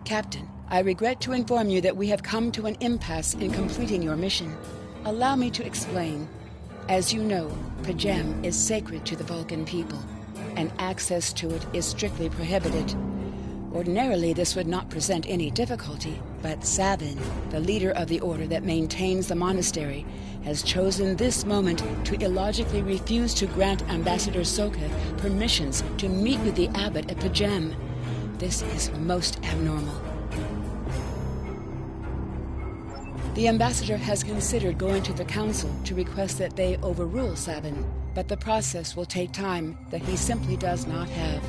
Captain, I regret to inform you that we have come to an impasse in completing your mission. Allow me to explain. As you know, P'Jem is sacred to the Vulcan people, and access to it is strictly prohibited. Ordinarily, this would not present any difficulty, but Sabin, the leader of the order that maintains the monastery, has chosen this moment to illogically refuse to grant Ambassador Soketh permissions to meet with the abbot at P'Jem. This is most abnormal. The ambassador has considered going to the council to request that they overrule Sabin, but the process will take time that he simply does not have.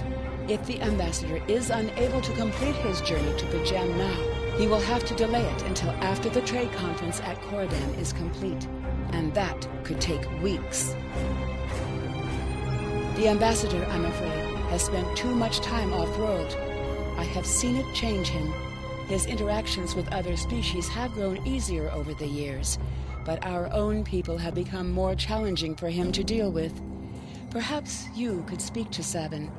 If the ambassador is unable to complete his journey to P'Jem now, he will have to delay it until after the trade conference at Corodan is complete, and that could take weeks. The ambassador, I'm afraid, has spent too much time off-world. I have seen it change him. His interactions with other species have grown easier over the years, but our own people have become more challenging for him to deal with. Perhaps you could speak to Sabin.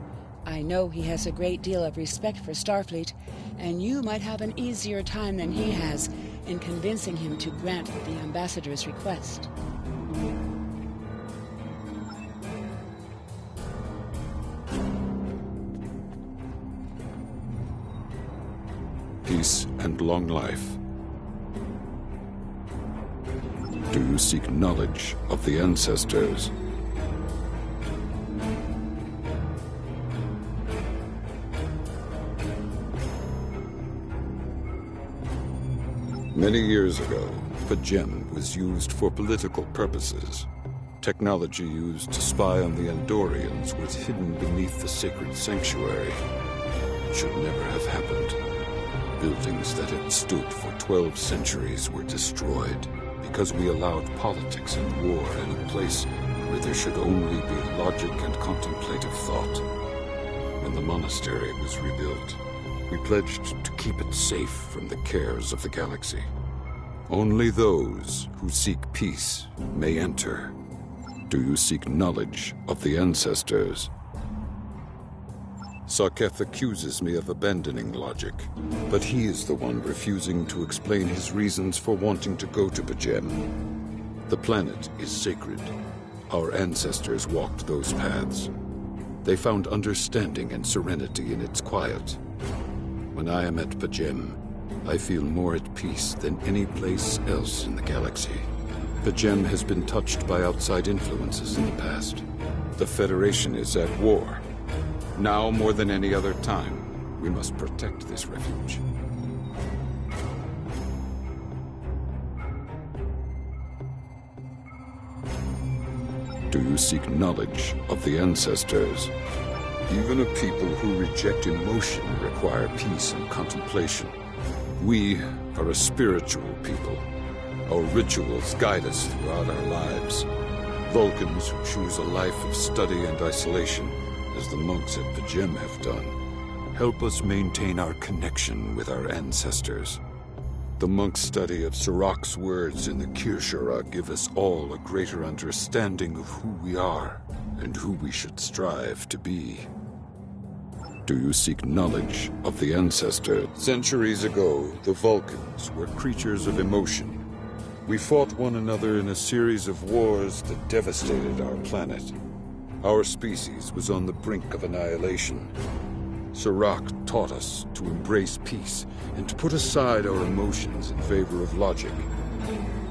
I know he has a great deal of respect for Starfleet, and you might have an easier time than he has in convincing him to grant the ambassador's request. Peace and long life. Do you seek knowledge of the ancestors? Many years ago, P'Jem was used for political purposes. Technology used to spy on the Andorians was hidden beneath the sacred sanctuary. It should never have happened. Buildings that had stood for 12 centuries were destroyed because we allowed politics and war in a place where there should only be logic and contemplative thought. When the monastery was rebuilt, we pledged to keep it safe from the cares of the galaxy. Only those who seek peace may enter. Do you seek knowledge of the ancestors? Soketh accuses me of abandoning logic, but he is the one refusing to explain his reasons for wanting to go to P'Jem. The planet is sacred. Our ancestors walked those paths. They found understanding and serenity in its quiet. When I am at P'Jem, I feel more at peace than any place else in the galaxy. P'Jem has been touched by outside influences in the past. The Federation is at war. Now more than any other time, we must protect this refuge. Do you seek knowledge of the ancestors? Even a people who reject emotion require peace and contemplation. We are a spiritual people. Our rituals guide us throughout our lives. Vulcans who choose a life of study and isolation, as the monks at P'Jem have done, help us maintain our connection with our ancestors. The monk's study of Surak's words in the Kir'Shara give us all a greater understanding of who we are and who we should strive to be. Do you seek knowledge of the ancestors? Centuries ago, the Vulcans were creatures of emotion. We fought one another in a series of wars that devastated our planet. Our species was on the brink of annihilation. Surak taught us to embrace peace and to put aside our emotions in favor of logic.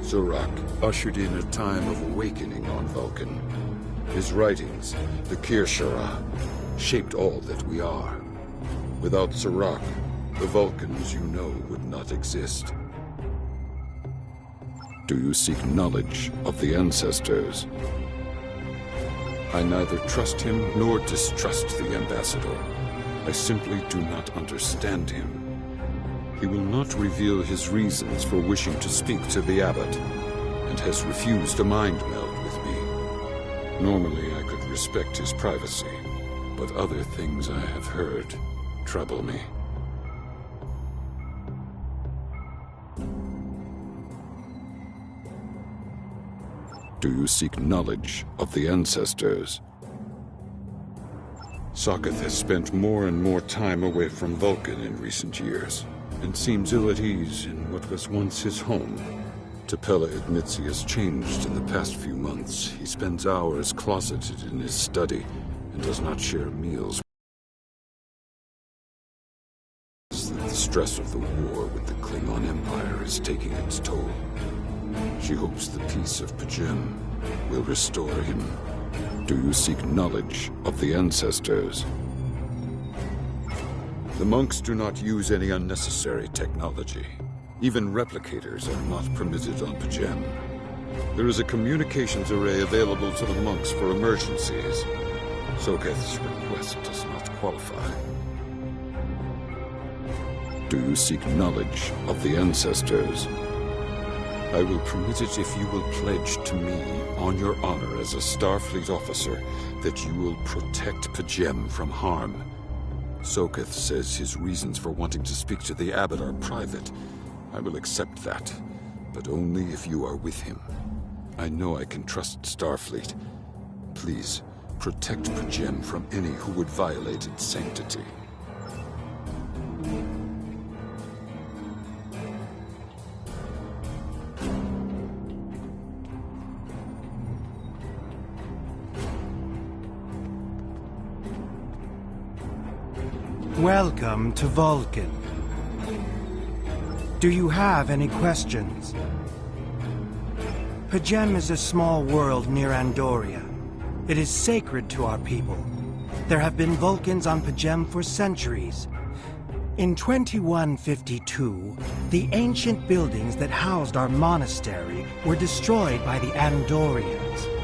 Surak ushered in a time of awakening on Vulcan. His writings, the Kir'Shara, shaped all that we are. Without Surak, the Vulcans you know would not exist. Do you seek knowledge of the ancestors? I neither trust him nor distrust the ambassador. I simply do not understand him. He will not reveal his reasons for wishing to speak to the abbot, and has refused a mind meld with me. Normally I could respect his privacy, but other things I have heard trouble me. Do you seek knowledge of the ancestors? Soketh has spent more and more time away from Vulcan in recent years. and seems ill at ease in what was once his home. Tapella admits he has changed in the past few months. He spends hours closeted in his study and does not share meals. The stress of the war with the Klingon Empire is taking its toll. She hopes the peace of P'Jem will restore him. Do you seek knowledge of the ancestors? The monks do not use any unnecessary technology. Even replicators are not permitted on P'Jem. There is a communications array available to the monks for emergencies. Soketh's request does not qualify. Do you seek knowledge of the ancestors? I will permit it if you will pledge to me, on your honor as a Starfleet officer, that you will protect P'Jem from harm. Soketh says his reasons for wanting to speak to the Abbot are private. I will accept that, but only if you are with him. I know I can trust Starfleet. Please, protect P'Jem from any who would violate its sanctity. Welcome to Vulcan. Do you have any questions? P'Jem is a small world near Andoria. It is sacred to our people. There have been Vulcans on P'Jem for centuries. In 2152, the ancient buildings that housed our monastery were destroyed by the Andorians.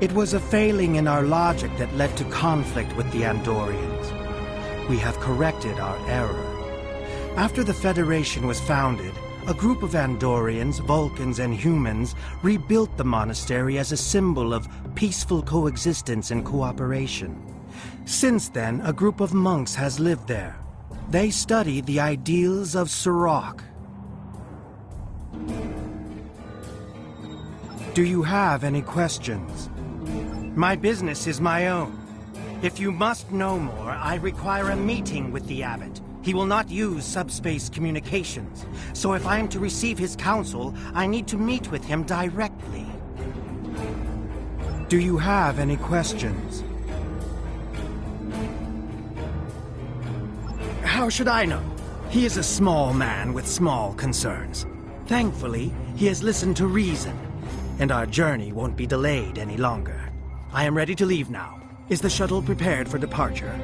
It was a failing in our logic that led to conflict with the Andorians. We have corrected our error. After the Federation was founded, a group of Andorians, Vulcans, and humans rebuilt the monastery as a symbol of peaceful coexistence and cooperation. Since then, a group of monks has lived there. They study the ideals of Sirach. Do you have any questions? My business is my own. If you must know more, I require a meeting with the Abbot. He will not use subspace communications, so if I am to receive his counsel, I need to meet with him directly. Do you have any questions? How should I know? He is a small man with small concerns. Thankfully, he has listened to reason, and our journey won't be delayed any longer. I am ready to leave now. Is the shuttle prepared for departure?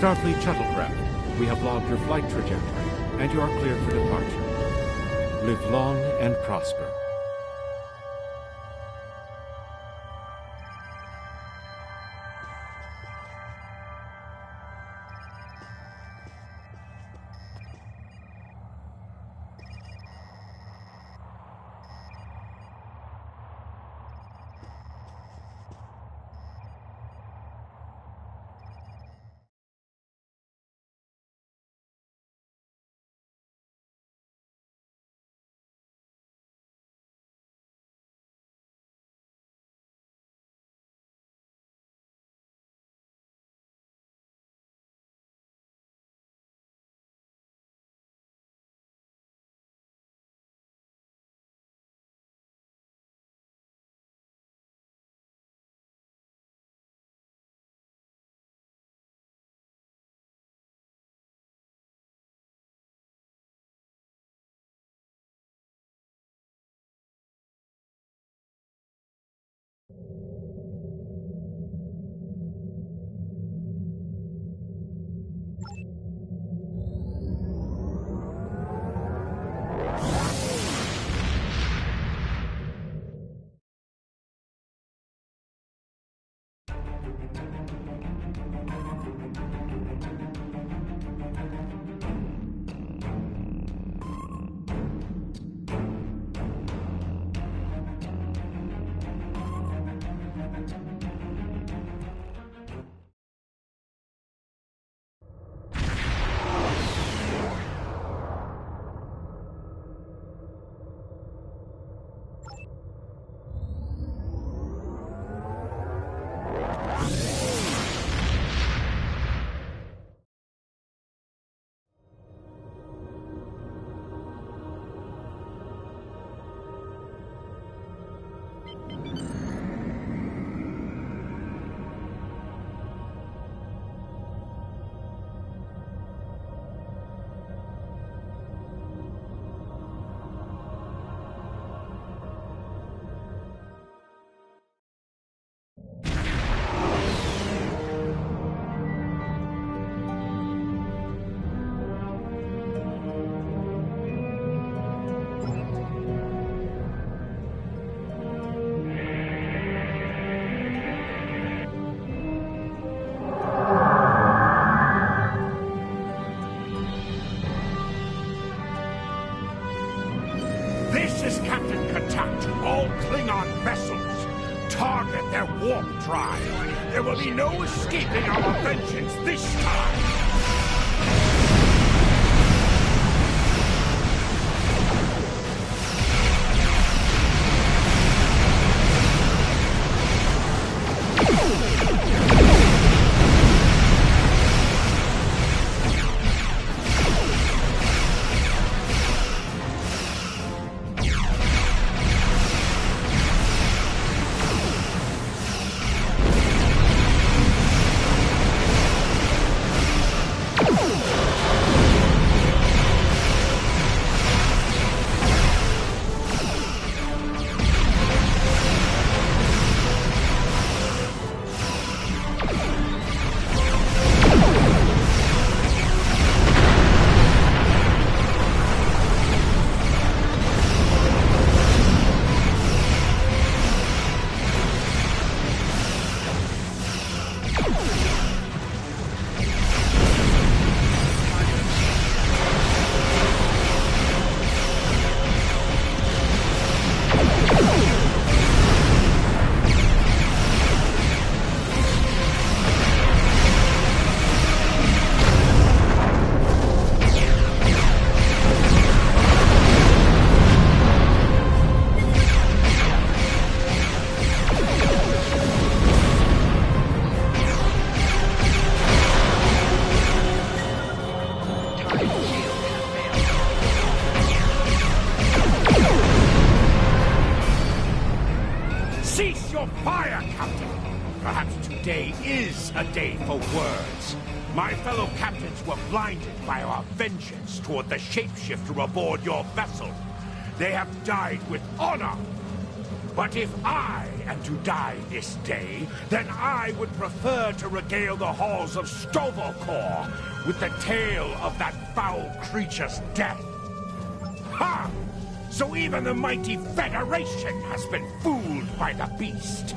Starfleet shuttlecraft, we have logged your flight trajectory, and you are cleared for departure. Live long and prosper. This is Captain Katat to all Klingon vessels. Target their warp drive. There will be no escaping our vengeance this time. Cease your fire, Captain! Perhaps today is a day for words. My fellow captains were blinded by our vengeance toward the shapeshifter aboard your vessel. They have died with honor. But if I am to die this day, then I would prefer to regale the halls of Sto-vo-kor with the tale of that foul creature's death. Ha! So even the mighty Federation has been fooled by the beast.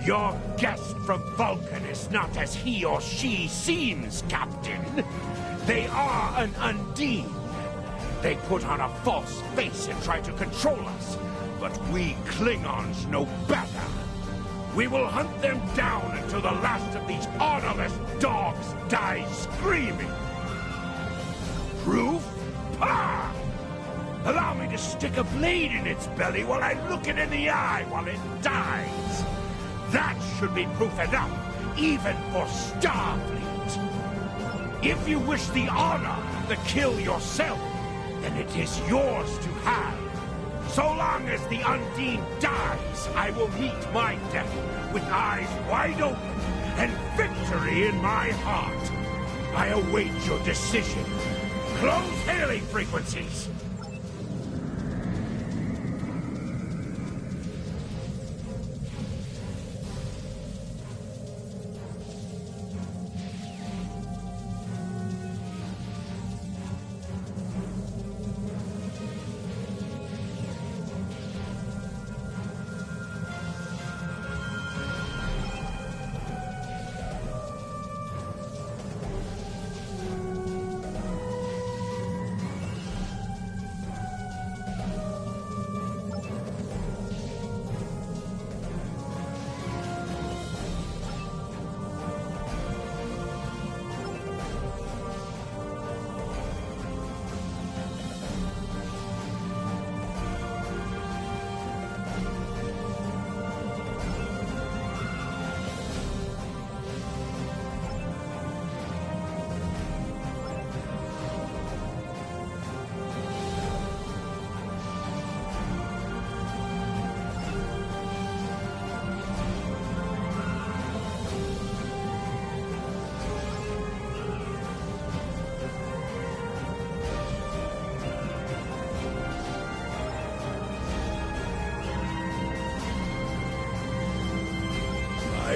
Your guest from Vulcan is not as he or she seems, Captain. They are an Undine. They put on a false face and try to control us. But we Klingons know better. We will hunt them down until the last of these honorless dogs die screaming. Proof? Pah! Allow me to stick a blade in its belly while I look it in the eye while it dies. That should be proof enough, even for Starfleet. If you wish the honor of the kill yourself, then it is yours to have. So long as the Undine dies, I will meet my death with eyes wide open and victory in my heart. I await your decision. Close hailing frequencies.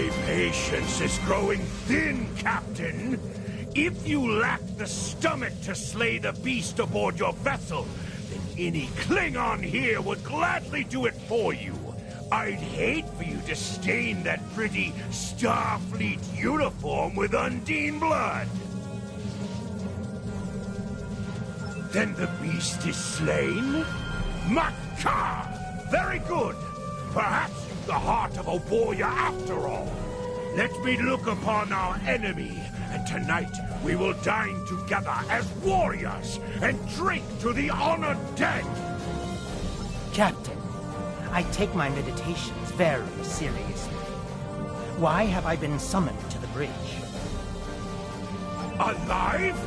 My patience is growing thin, Captain. If you lack the stomach to slay the beast aboard your vessel, then any Klingon here would gladly do it for you. I'd hate for you to stain that pretty Starfleet uniform with Undine blood. Then the beast is slain? Makar! Very good! Perhaps you've the heart of a warrior after all. Let me look upon our enemy, and tonight we will dine together as warriors and drink to the honored dead! Captain, I take my meditations very seriously. Why have I been summoned to the bridge? Alive?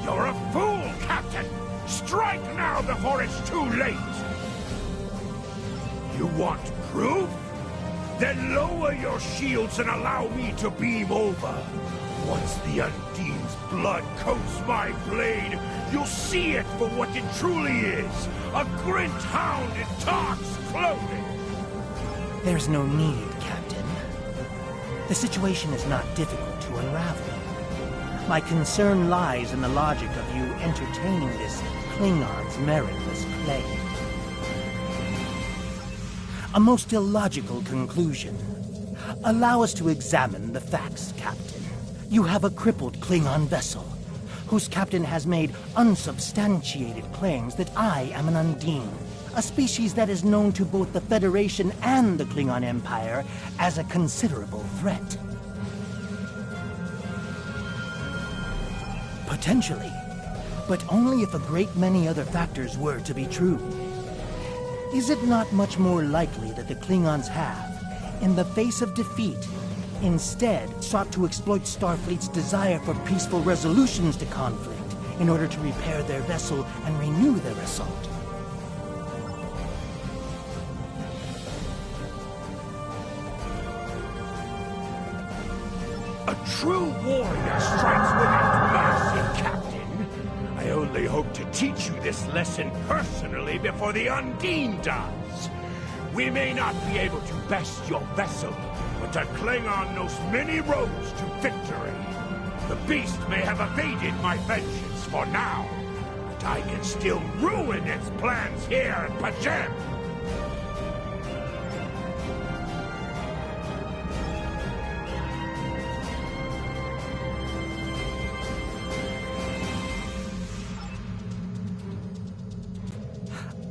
You're a fool, Captain! Strike now before it's too late! You want proof? Then lower your shields and allow me to beam over. Once the Undine's blood coats my blade, you'll see it for what it truly is. A Grint hound in Tark's clothing. There's no need, Captain. The situation is not difficult to unravel. My concern lies in the logic of you entertaining this Klingon's meritless claim. A most illogical conclusion. Allow us to examine the facts, Captain. You have a crippled Klingon vessel, whose captain has made unsubstantiated claims that I am an Undine, a species that is known to both the Federation and the Klingon Empire as a considerable threat. Potentially, but only if a great many other factors were to be true. Is it not much more likely that the Klingons have, in the face of defeat, instead sought to exploit Starfleet's desire for peaceful resolutions to conflict in order to repair their vessel and renew their assault? A true warrior strikes without mercy, Captain. I only hope to teach you this lesson personally before the Undine does. We may not be able to best your vessel, but a Klingon knows many roads to victory. The beast may have evaded my vengeance for now, but I can still ruin its plans here at Pajem.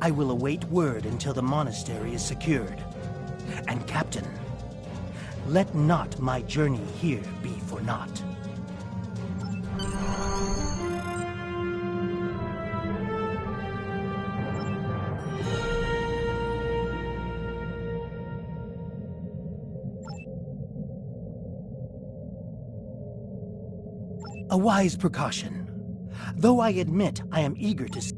I will await word until the monastery is secured. And Captain, let not my journey here be for naught. A wise precaution. Though I admit I am eager to see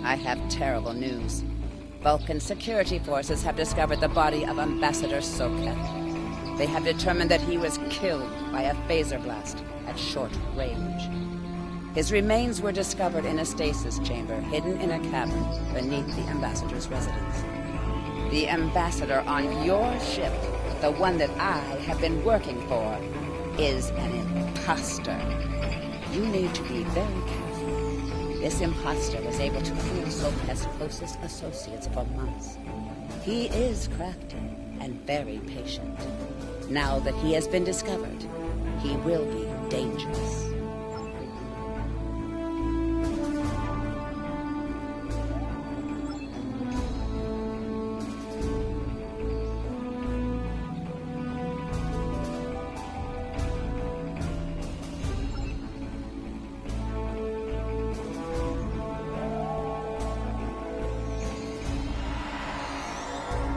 I have terrible news. Vulcan security forces have discovered the body of Ambassador Soketh. They have determined that he was killed by a phaser blast at short range. His remains were discovered in a stasis chamber hidden in a cavern beneath the Ambassador's residence. The Ambassador on your ship, the one that I have been working for, is an imposter. You need to be very careful. This imposter was able to fool Soketh's closest associates for months. He is crafty and very patient. Now that he has been discovered, he will be dangerous.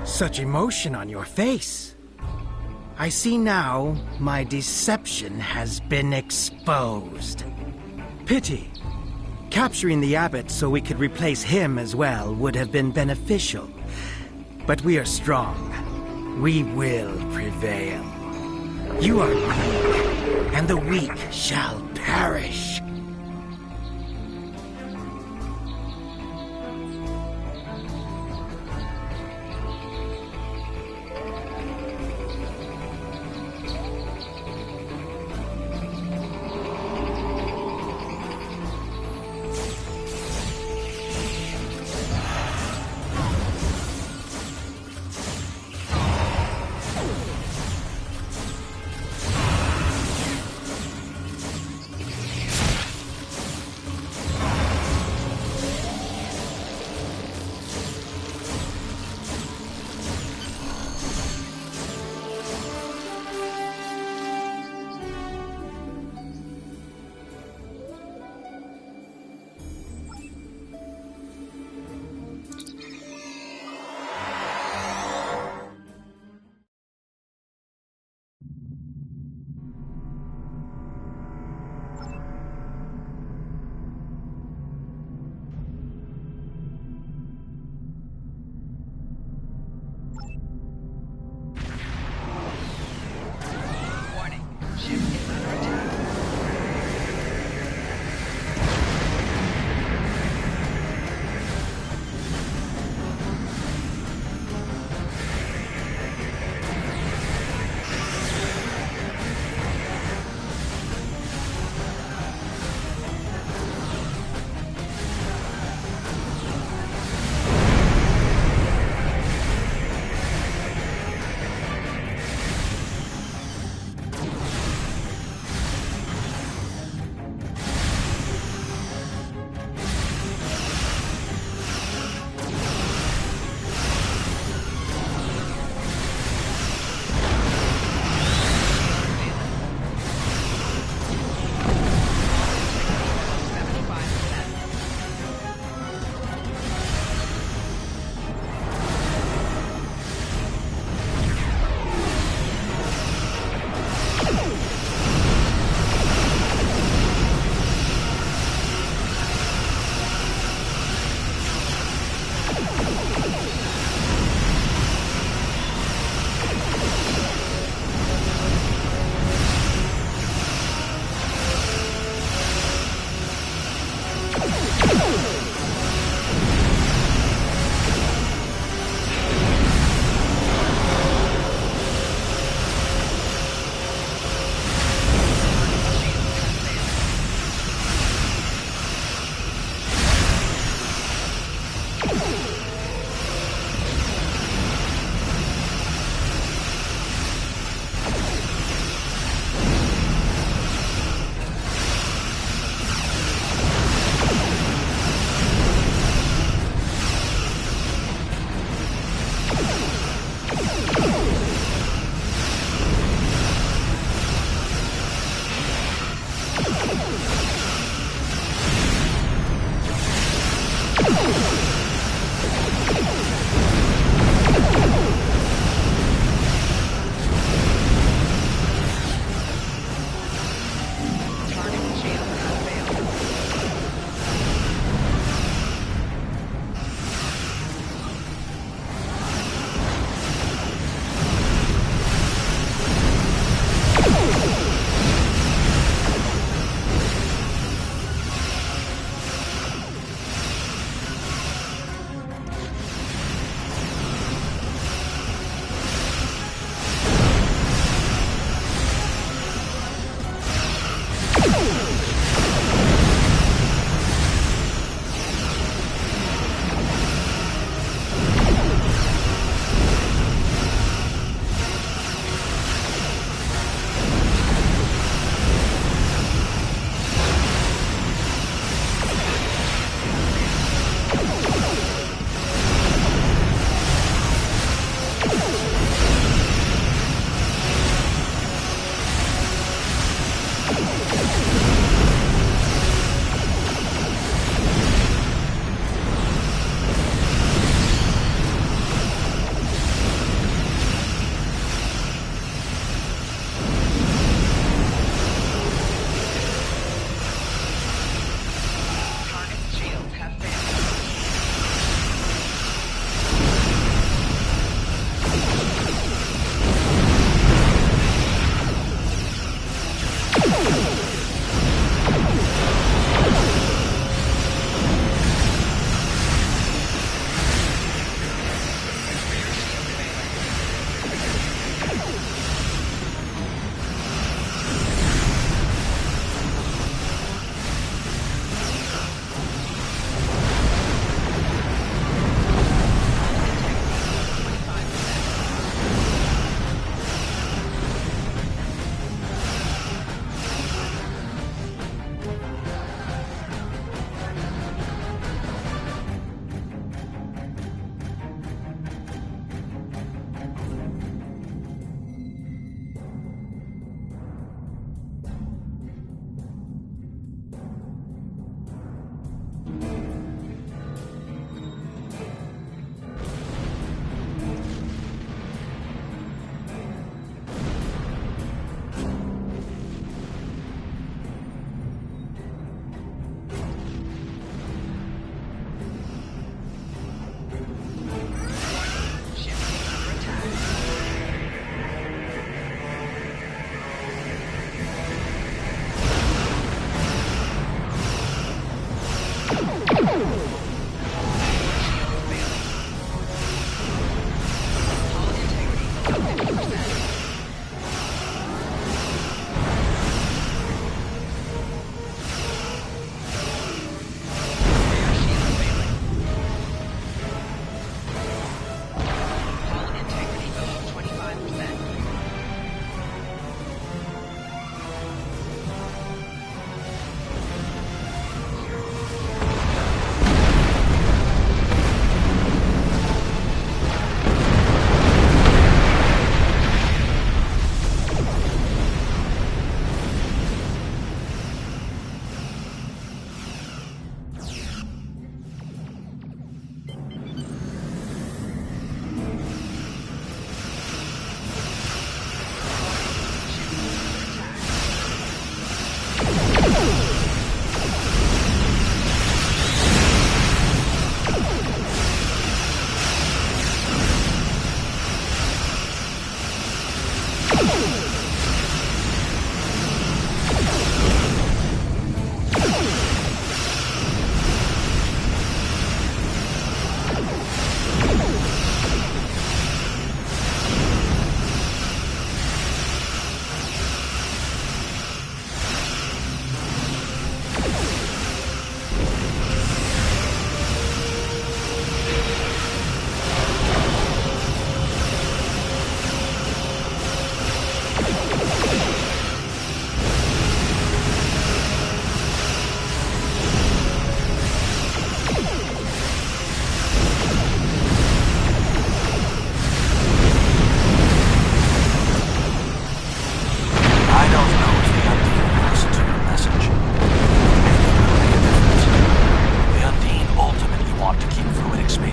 Such emotion on your face. I see now my deception has been exposed. Pity. Capturing the abbot so we could replace him as well would have been beneficial. But we are strong. We will prevail. You are weak, and the weak shall perish.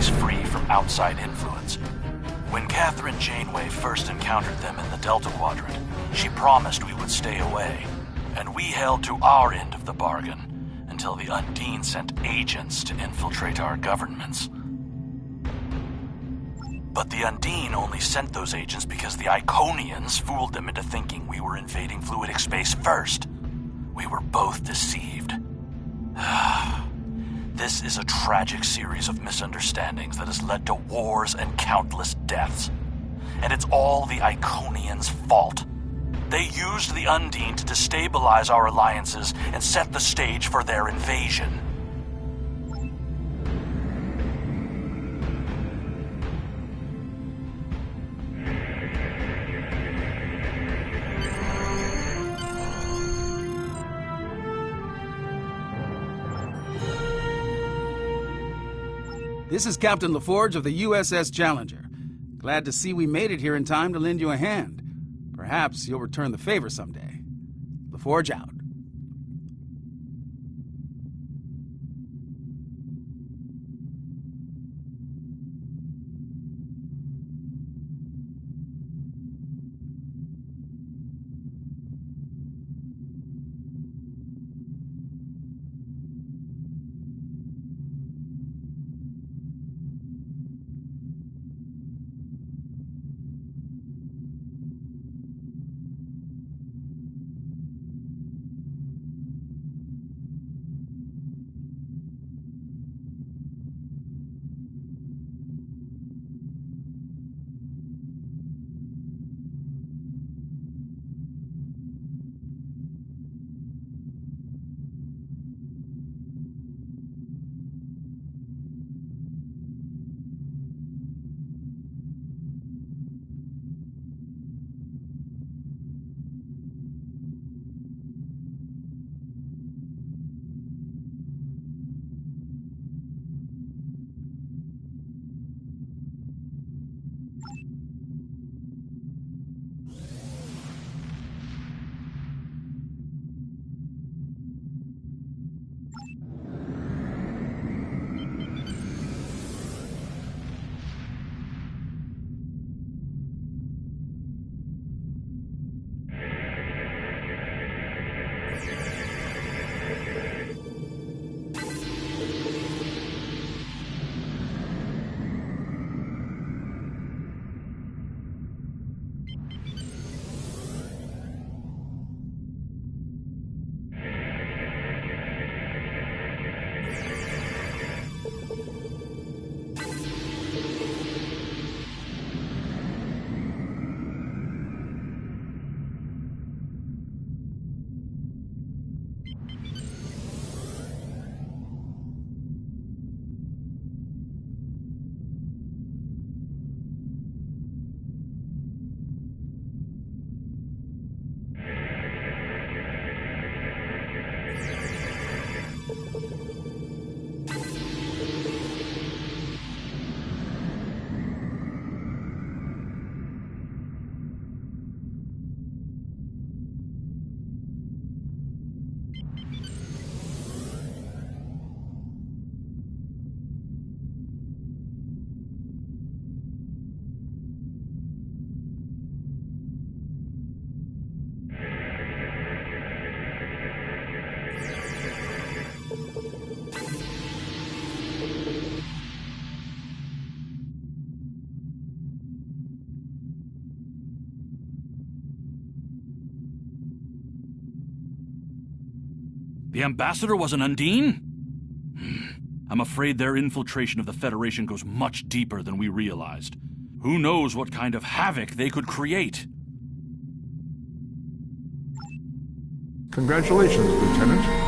space free from outside influence. When Catherine Janeway first encountered them in the Delta Quadrant, she promised we would stay away, and we held to our end of the bargain until the Undine sent agents to infiltrate our governments. But the Undine only sent those agents because the Iconians fooled them into thinking we were invading fluidic space first. We were both deceived. This is a tragic series of misunderstandings that has led to wars and countless deaths. And it's all the Iconians' fault. They used the Undine to destabilize our alliances and set the stage for their invasion. This is Captain LaForge of the USS Challenger. Glad to see we made it here in time to lend you a hand. Perhaps you'll return the favor someday. LaForge out. The Ambassador was an Undine? I'm afraid their infiltration of the Federation goes much deeper than we realized. Who knows what kind of havoc they could create? Congratulations, Lieutenant.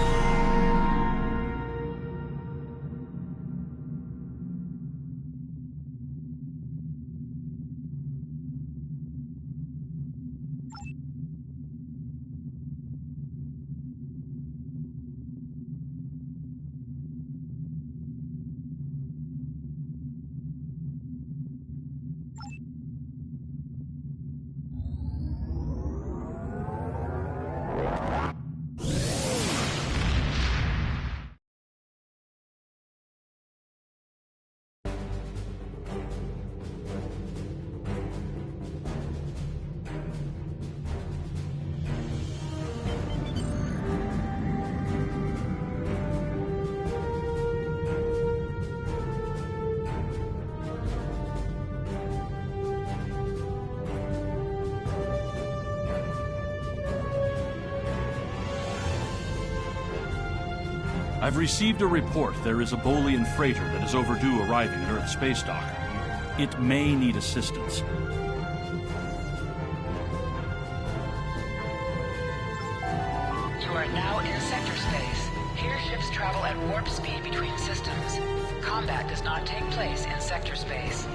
I've received a report there is a Bolian freighter that is overdue arriving at Earth Space Dock. It may need assistance. You are now in sector space. Here ships travel at warp speed between systems. Combat does not take place in sector space.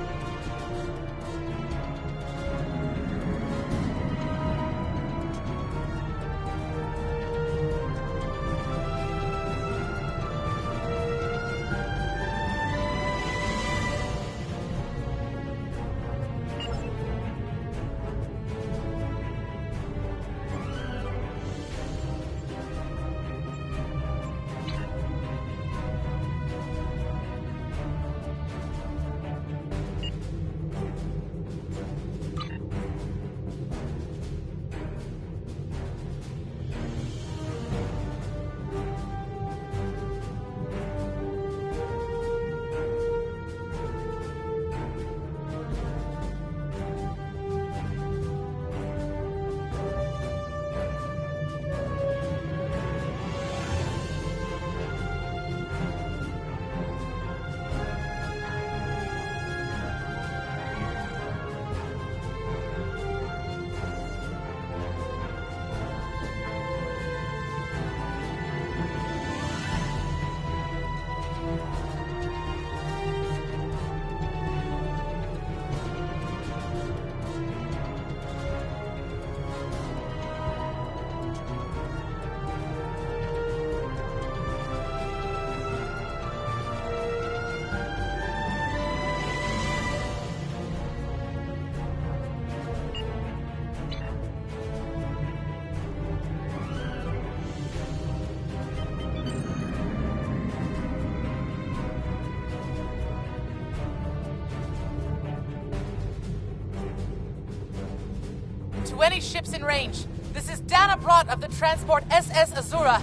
To any ships in range, this is Dana Brott of the transport SS Azura.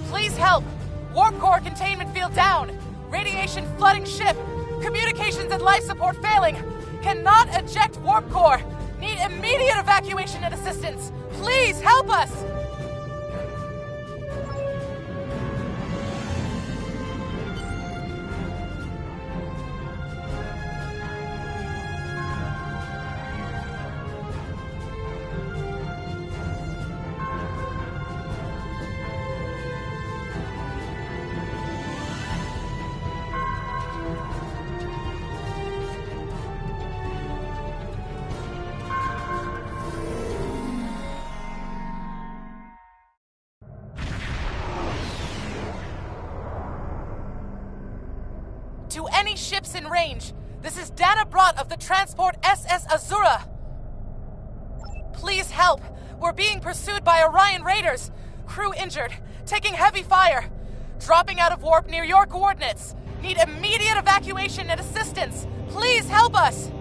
Please help! Warp core containment field down! Radiation flooding ship! Communications and life support failing! Cannot eject warp core! Need immediate evacuation and assistance! Please help us! To any ships in range, this is Dana Brott of the transport SS Azura. Please help. We're being pursued by Orion raiders. Crew injured, taking heavy fire. Dropping out of warp near your coordinates. Need immediate evacuation and assistance. Please help us.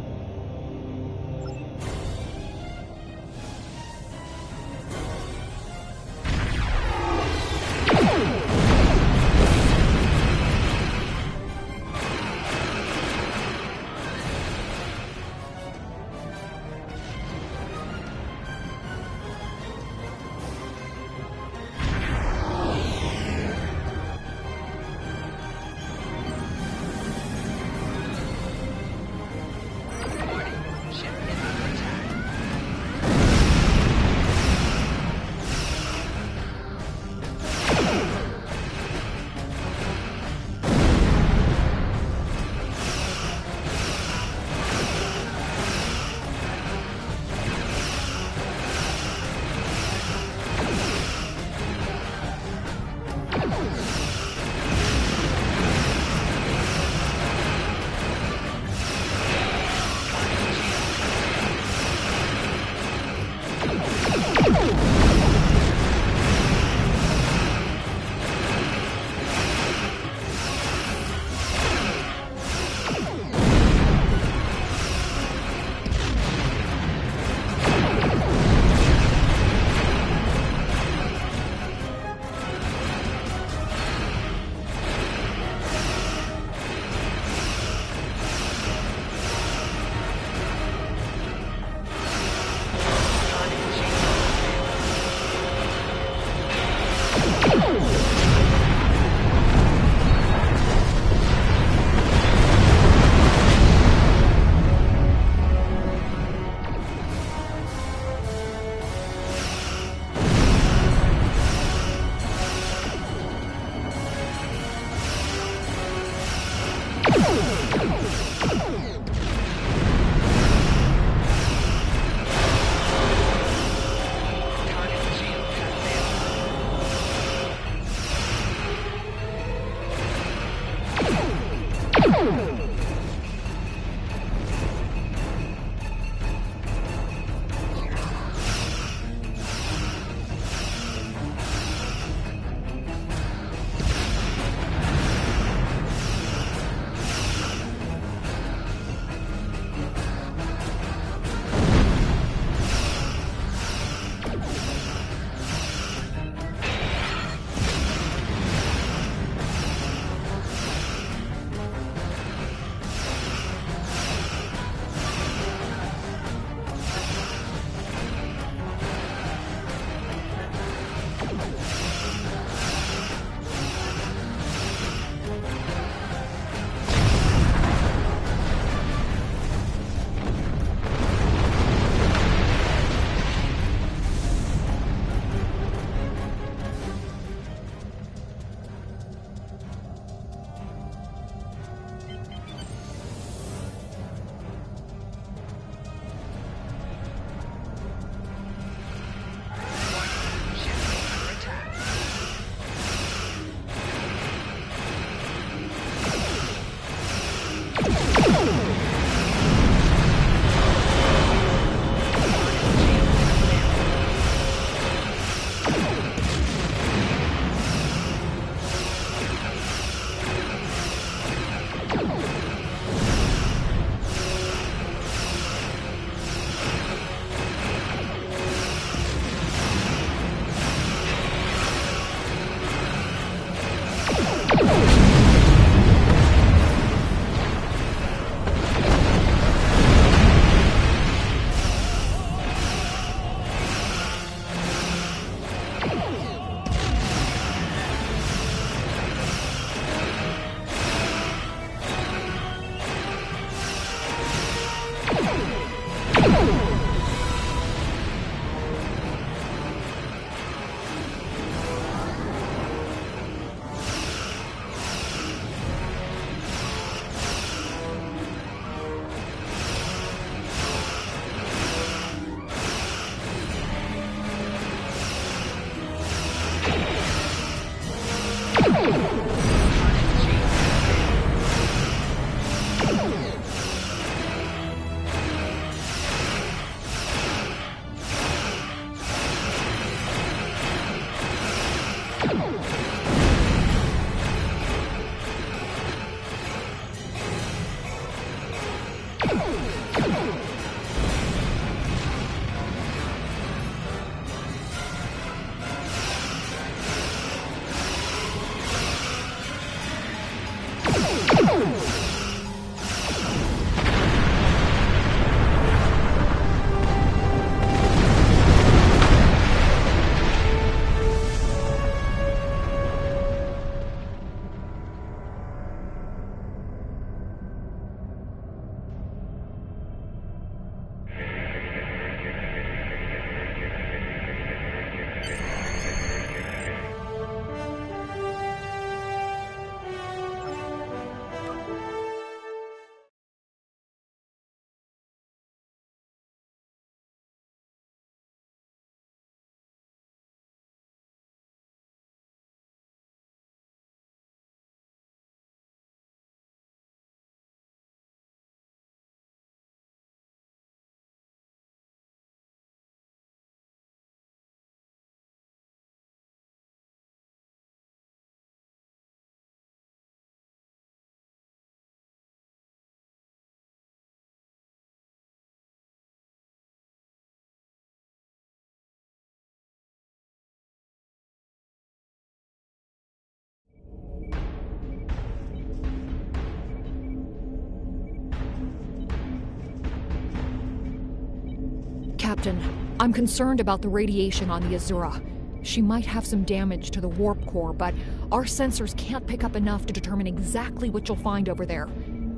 Captain, I'm concerned about the radiation on the Azura. She might have some damage to the warp core, but our sensors can't pick up enough to determine exactly what you'll find over there.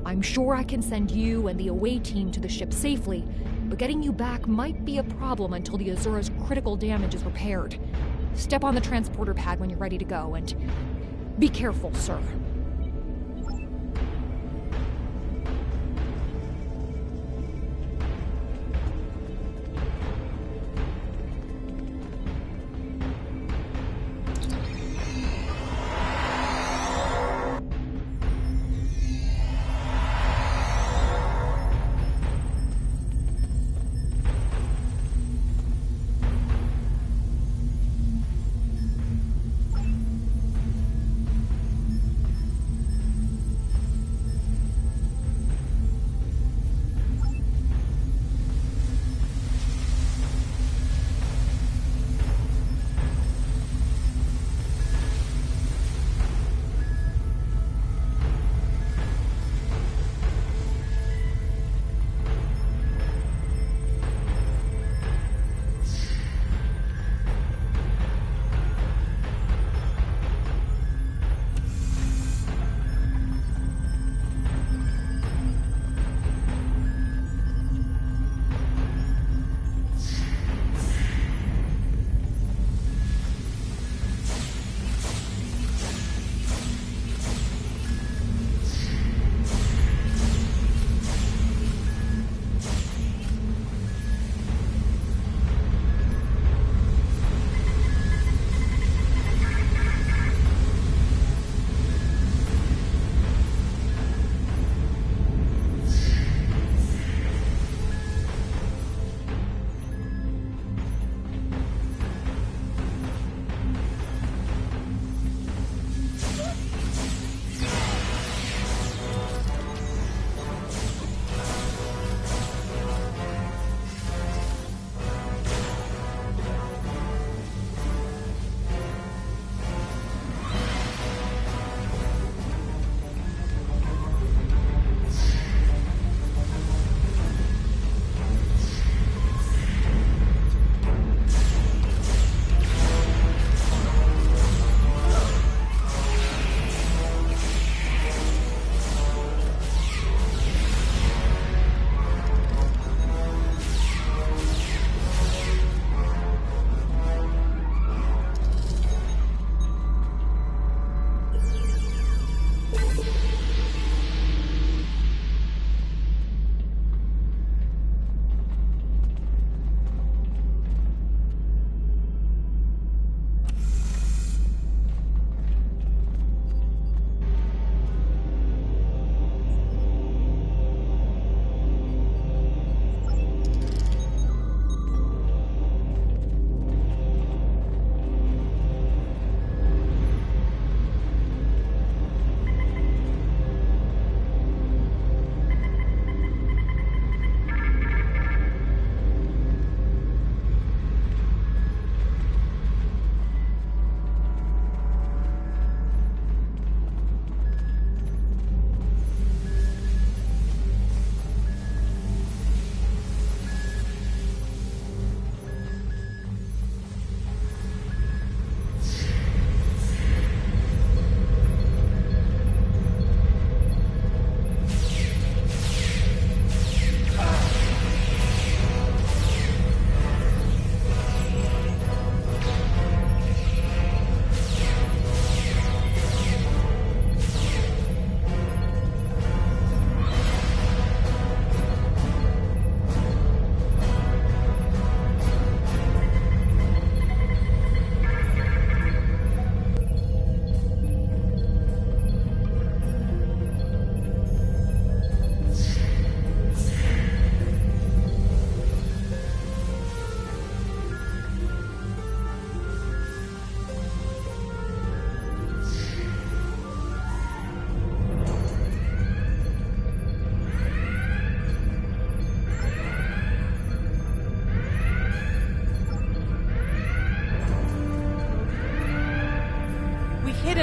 I'm sure I can send you and the away team to the ship safely, but getting you back might be a problem until the Azura's critical damage is repaired. Step on the transporter pad when you're ready to go, and be careful, sir.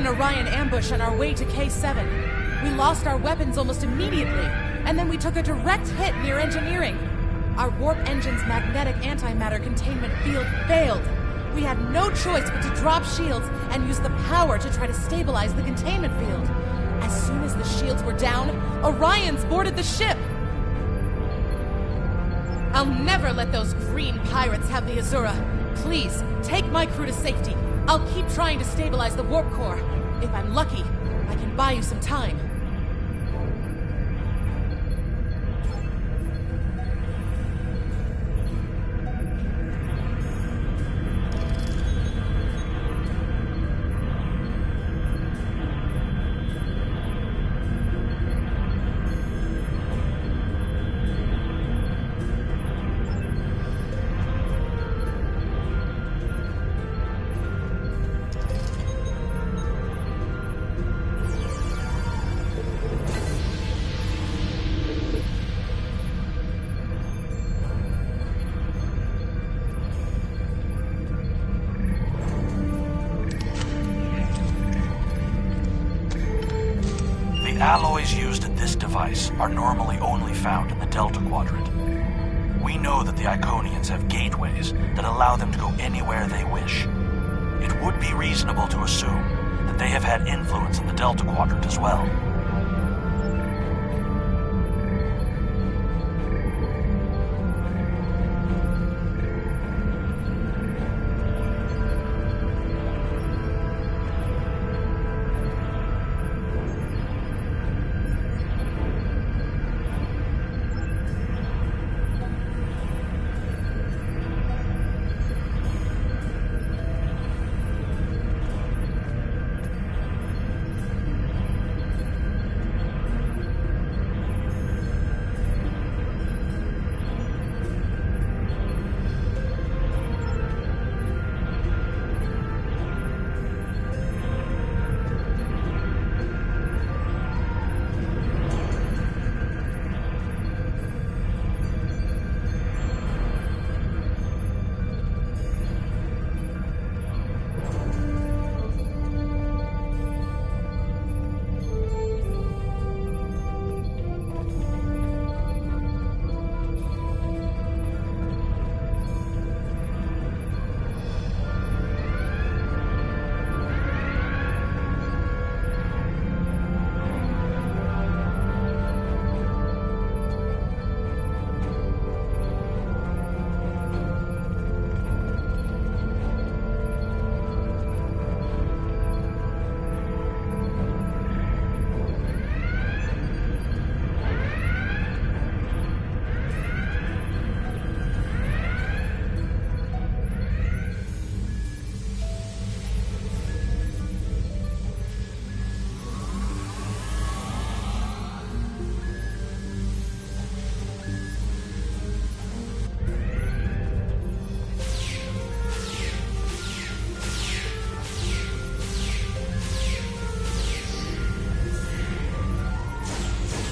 an Orion ambush on our way to K7. We lost our weapons almost immediately, and then we took a direct hit near engineering. Our warp engine's magnetic antimatter containment field failed. We had no choice but to drop shields and use the power to try to stabilize the containment field. As soon as the shields were down, Orions boarded the ship. I'll never let those green pirates have the Azura. Please, take my crew to safety. I'll keep trying to stabilize the warp core. If I'm lucky, I can buy you some time. The alloys used in this device are normally only found in the Delta Quadrant. We know that the Iconians have gateways that allow them to go anywhere they wish. It would be reasonable to assume that they have had influence in the Delta Quadrant as well.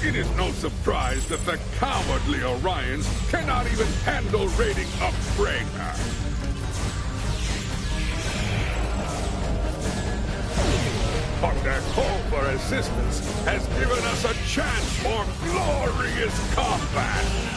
It is no surprise that the cowardly Orions cannot even handle raiding a freighter. But their call for assistance has given us a chance for glorious combat.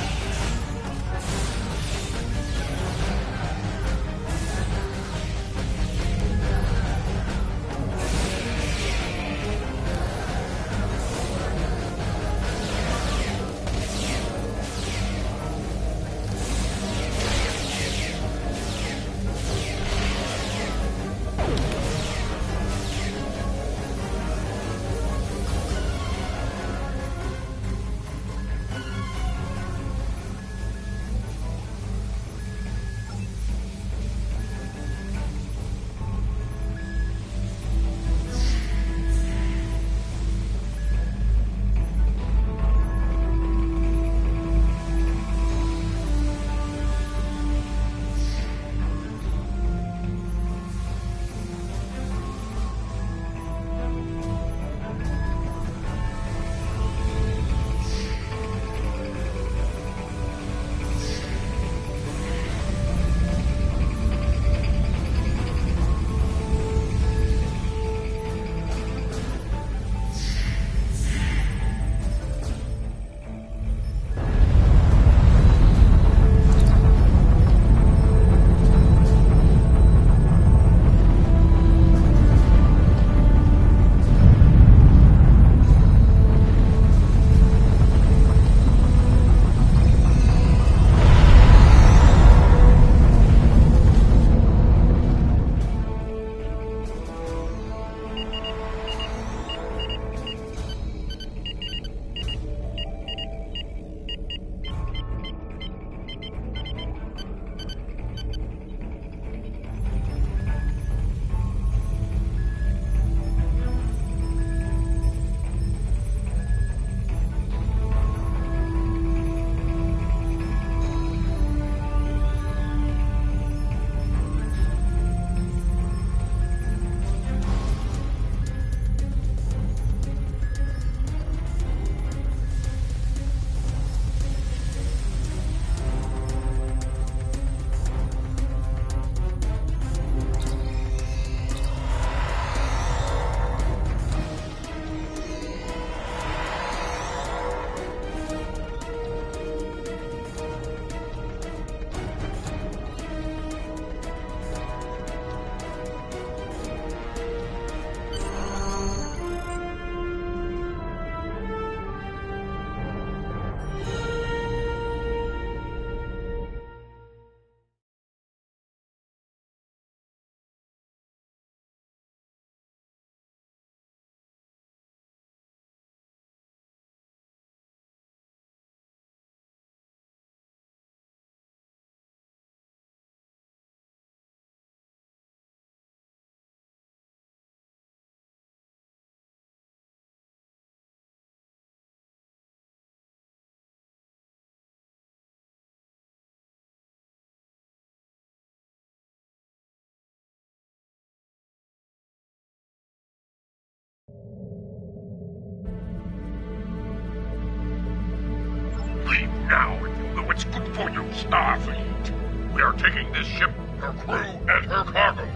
Leave now if you know what's good for you, Starfleet. We are taking this ship, her crew, and her cargo.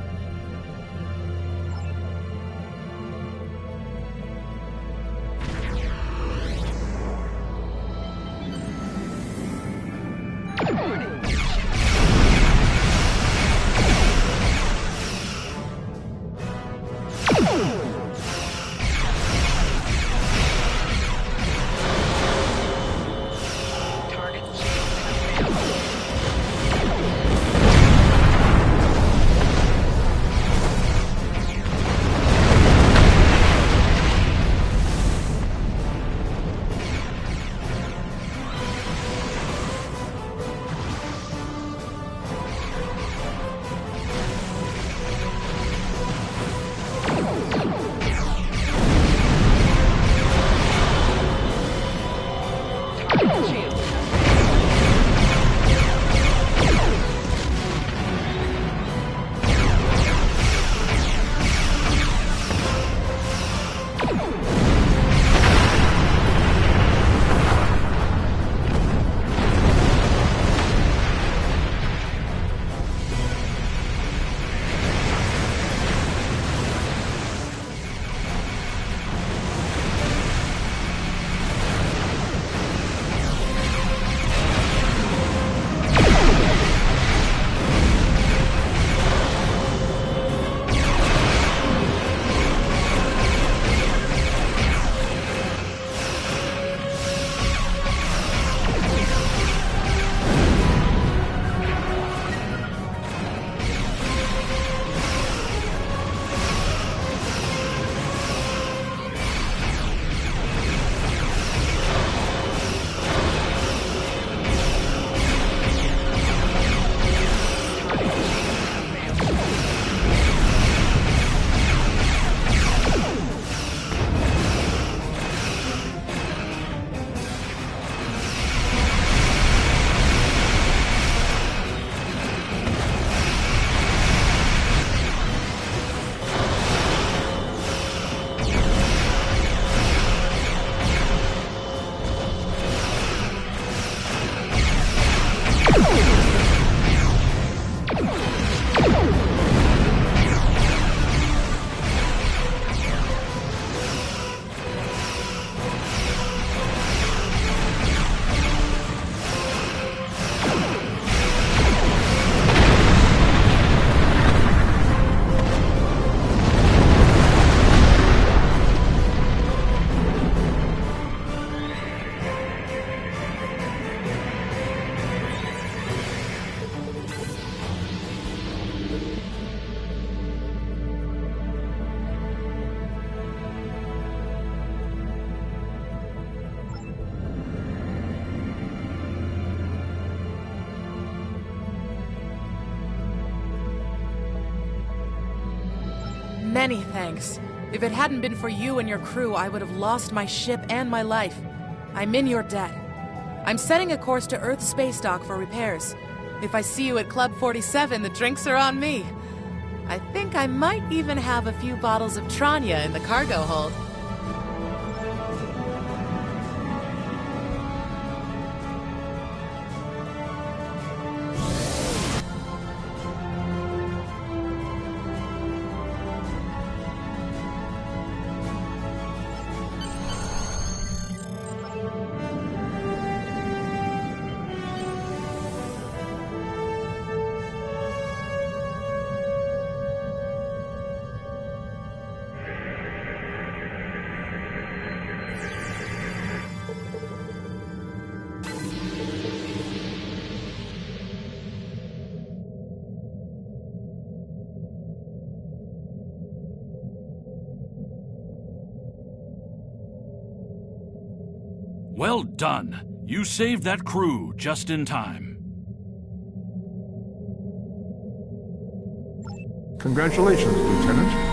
Many thanks. If it hadn't been for you and your crew, I would have lost my ship and my life. I'm in your debt. I'm setting a course to Earth Space Dock for repairs. If I see you at Club 47, the drinks are on me. I think I might even have a few bottles of Tranya in the cargo hold. Well done. You saved that crew just in time. Congratulations, Lieutenant.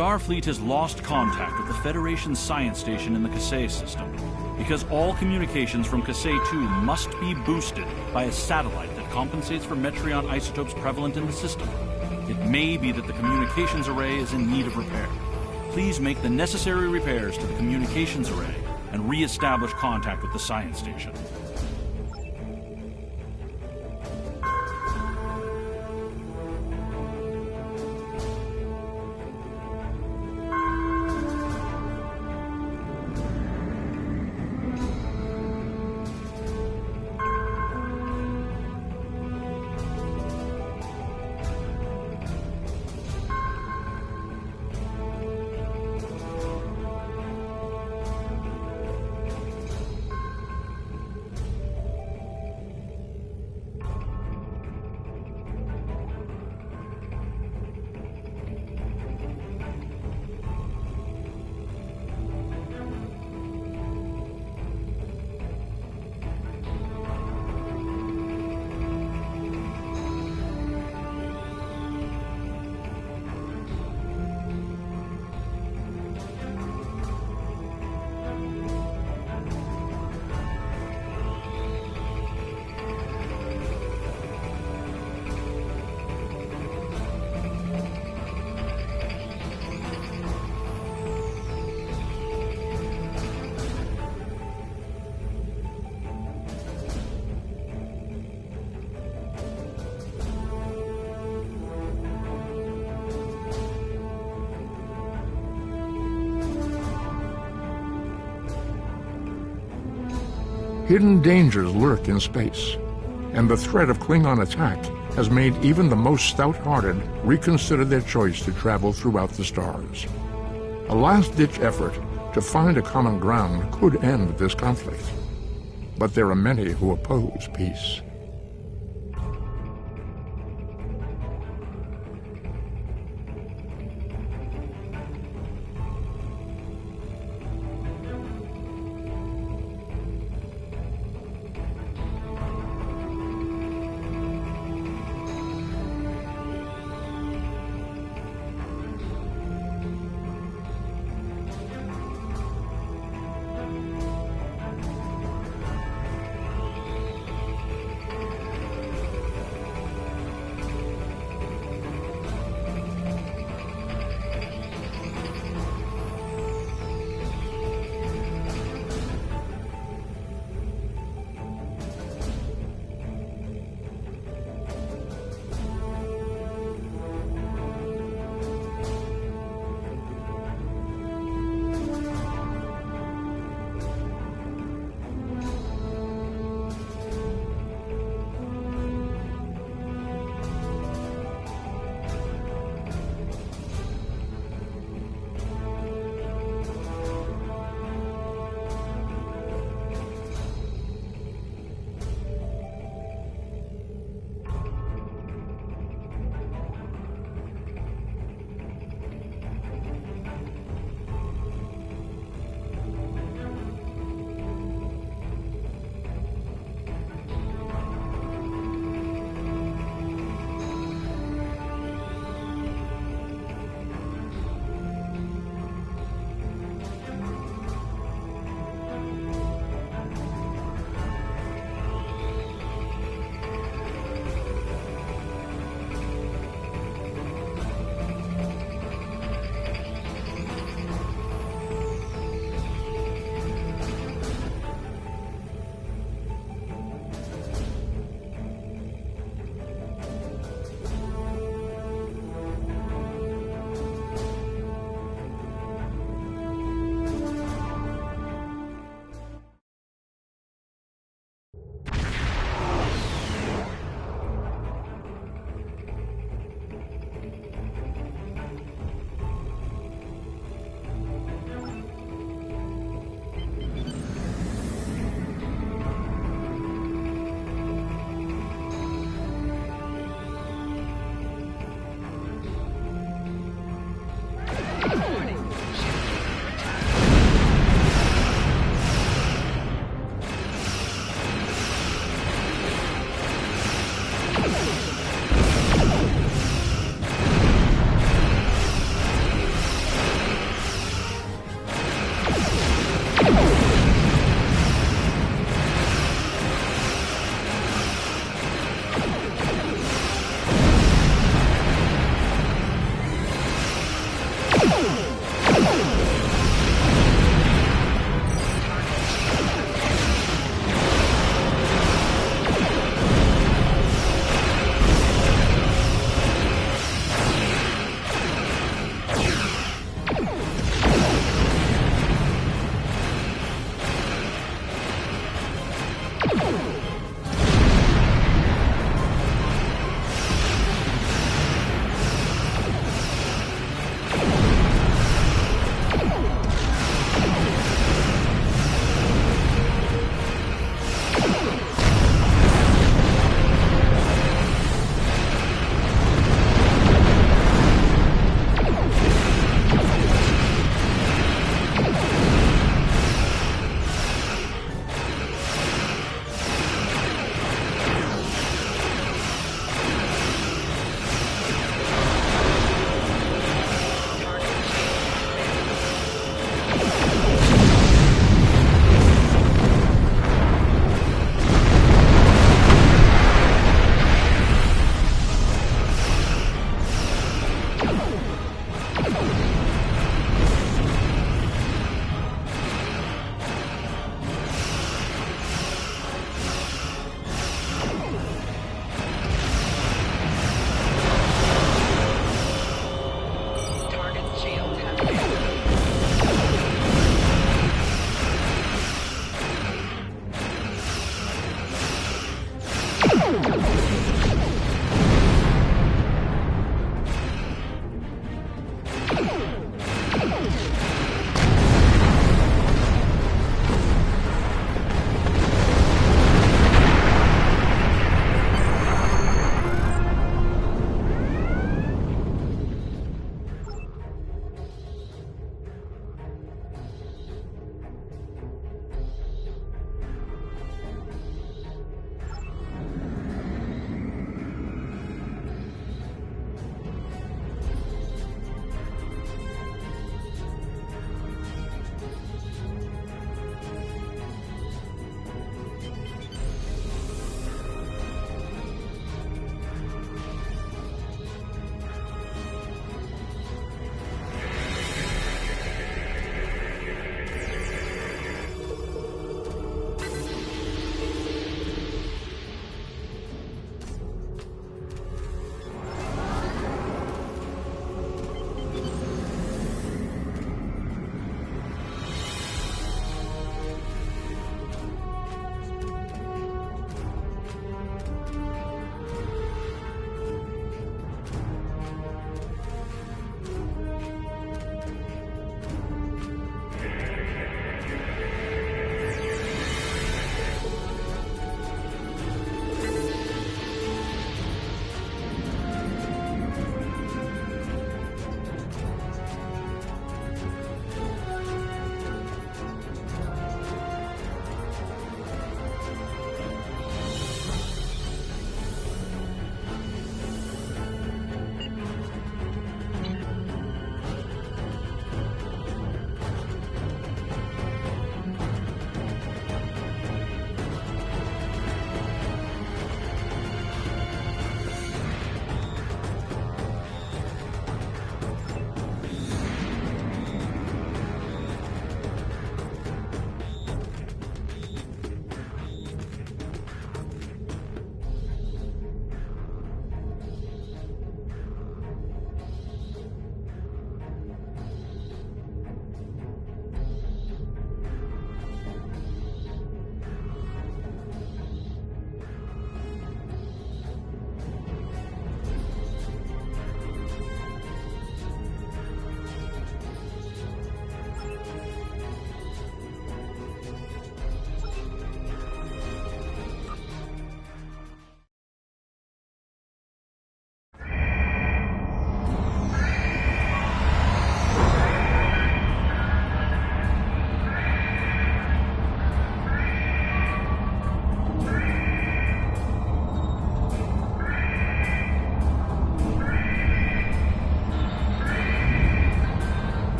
Starfleet has lost contact with the Federation science station in the Kasei system, because all communications from Kasei 2 must be boosted by a satellite that compensates for Metreon isotopes prevalent in the system. It may be that the communications array is in need of repair. Please make the necessary repairs to the communications array and re-establish contact with the science station. Hidden dangers lurk in space, and the threat of Klingon attack has made even the most stout-hearted reconsider their choice to travel throughout the stars. A last-ditch effort to find a common ground could end this conflict, but there are many who oppose peace.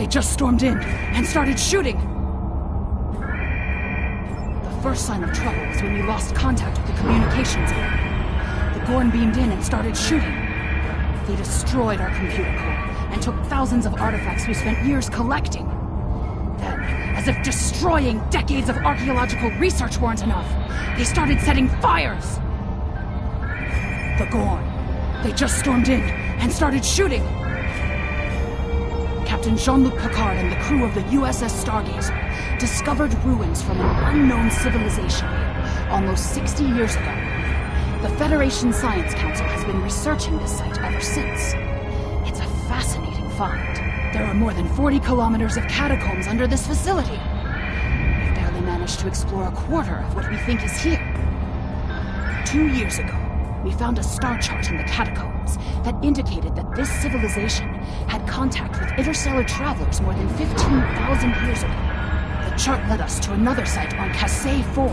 They just stormed in and started shooting. The first sign of trouble was when we lost contact with the communications area. The Gorn beamed in and started shooting. They destroyed our computer core and took thousands of artifacts we spent years collecting. Then, as if destroying decades of archaeological research weren't enough, they started setting fires! The Gorn. They just stormed in and started shooting! Captain Jean-Luc Picard and the crew of the USS Stargazer discovered ruins from an unknown civilization here almost 60 years ago. The Federation Science Council has been researching this site ever since. It's a fascinating find. There are more than 40 kilometers of catacombs under this facility. We've barely managed to explore a quarter of what we think is here. 2 years ago, we found a star chart in the catacombs that indicated that this civilization had contact with interstellar travelers more than 15,000 years ago. The chart led us to another site on Kasei 4,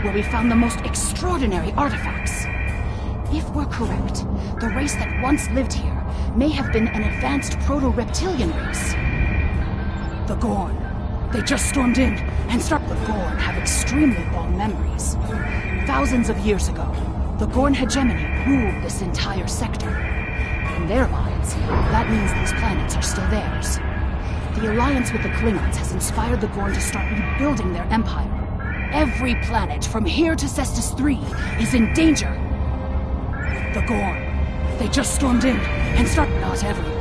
where we found the most extraordinary artifacts. If we're correct, the race that once lived here may have been an advanced proto-reptilian race. The Gorn. They just stormed in and The Gorn have extremely long memories. Thousands of years ago, the Gorn hegemony ruled this entire sector. In their minds, that means these planets are still theirs. The alliance with the Klingons has inspired the Gorn to start rebuilding their empire. Every planet from here to Cestus 3 is in danger. The Gorn. They just stormed in and Not everyone.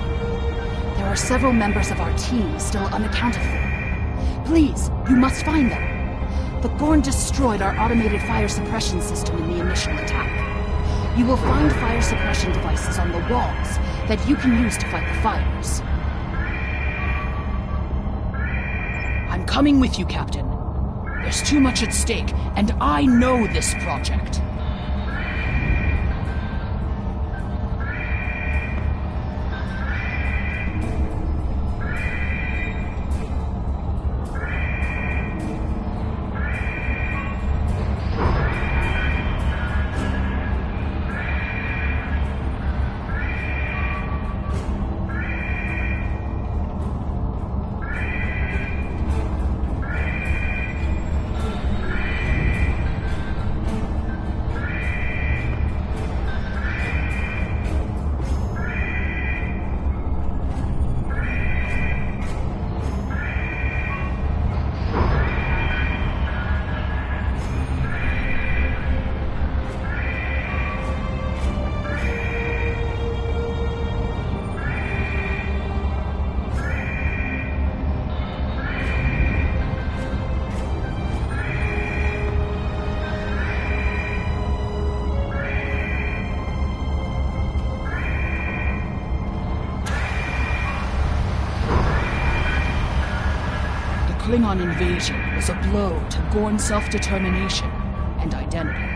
There are several members of our team still unaccounted for. Please, you must find them. The Gorn destroyed our automated fire suppression system in the initial attack. You will find fire suppression devices on the walls that you can use to fight the fires. I'm coming with you, Captain. There's too much at stake, and I know this project. Klingon invasion was a blow to Gorn self-determination and identity.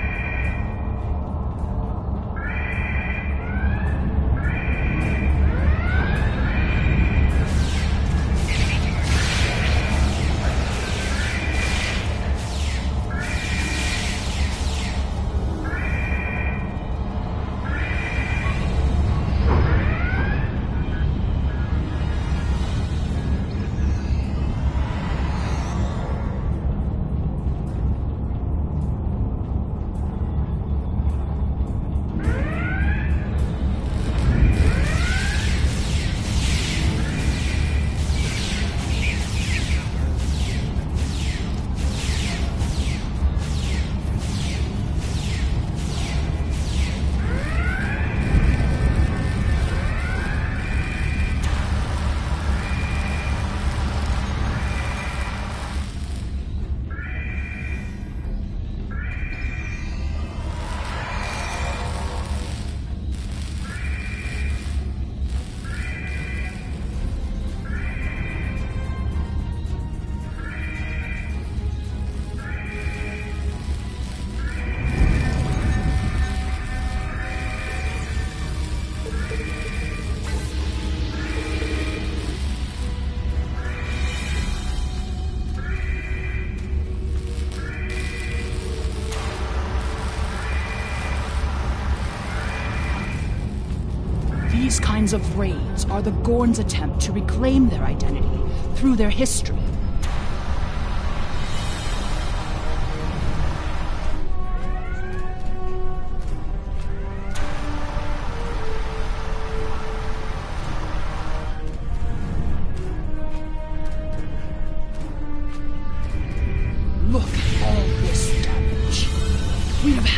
These kinds of raids are the Gorn's attempt to reclaim their identity through their history.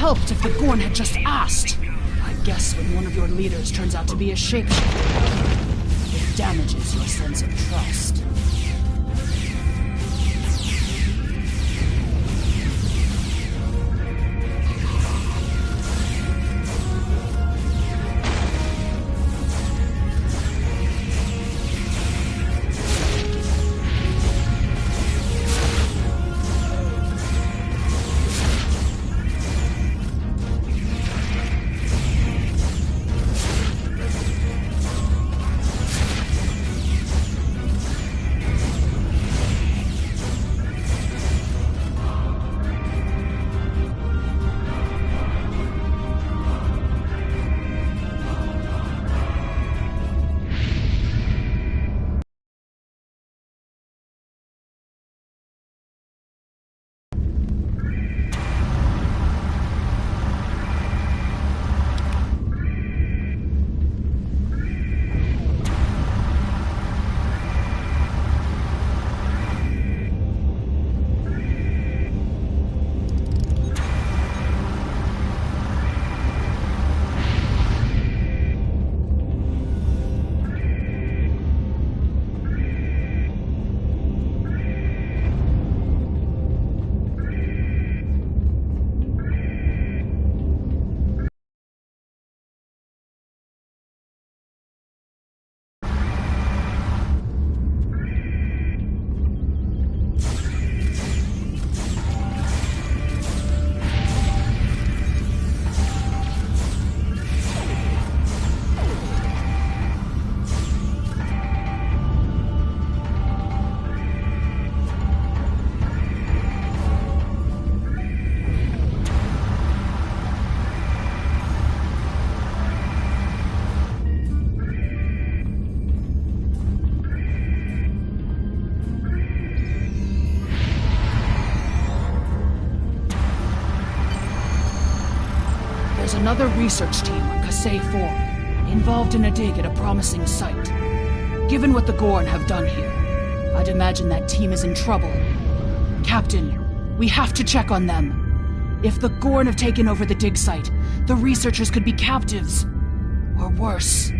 helped if the Gorn had just asked. I guess when one of your leaders turns out to be a shapeshifter, it damages your sense of trust. There's another research team on Kasei 4, involved in a dig at a promising site. Given what the Gorn have done here, I'd imagine that team is in trouble. Captain, we have to check on them. If the Gorn have taken over the dig site, the researchers could be captives. Or worse.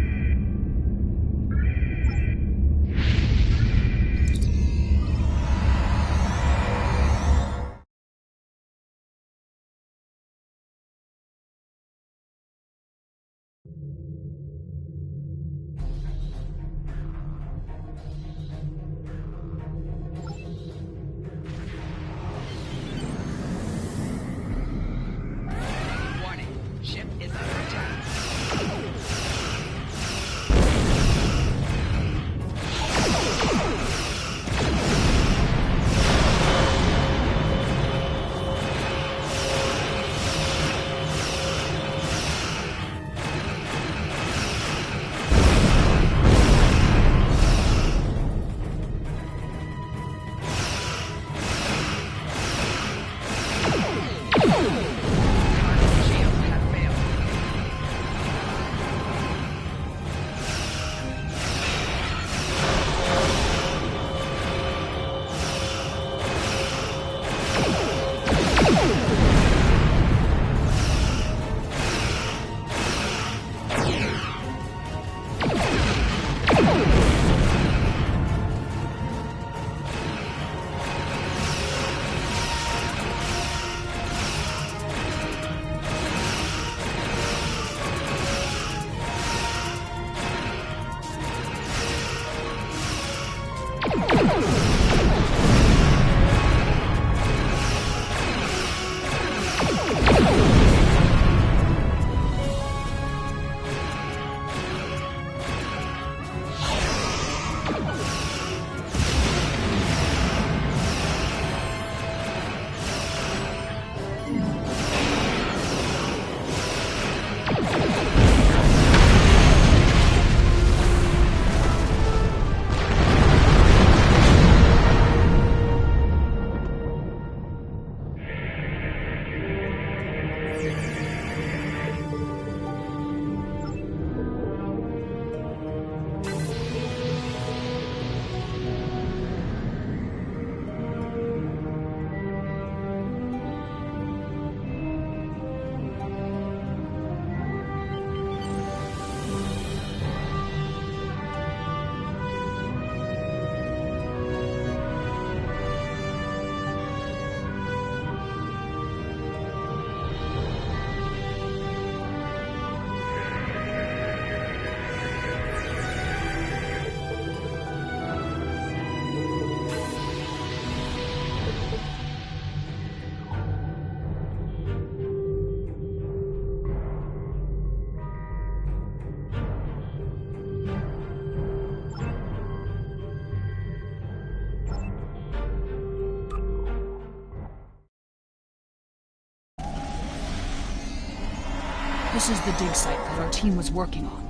This is the dig site that our team was working on.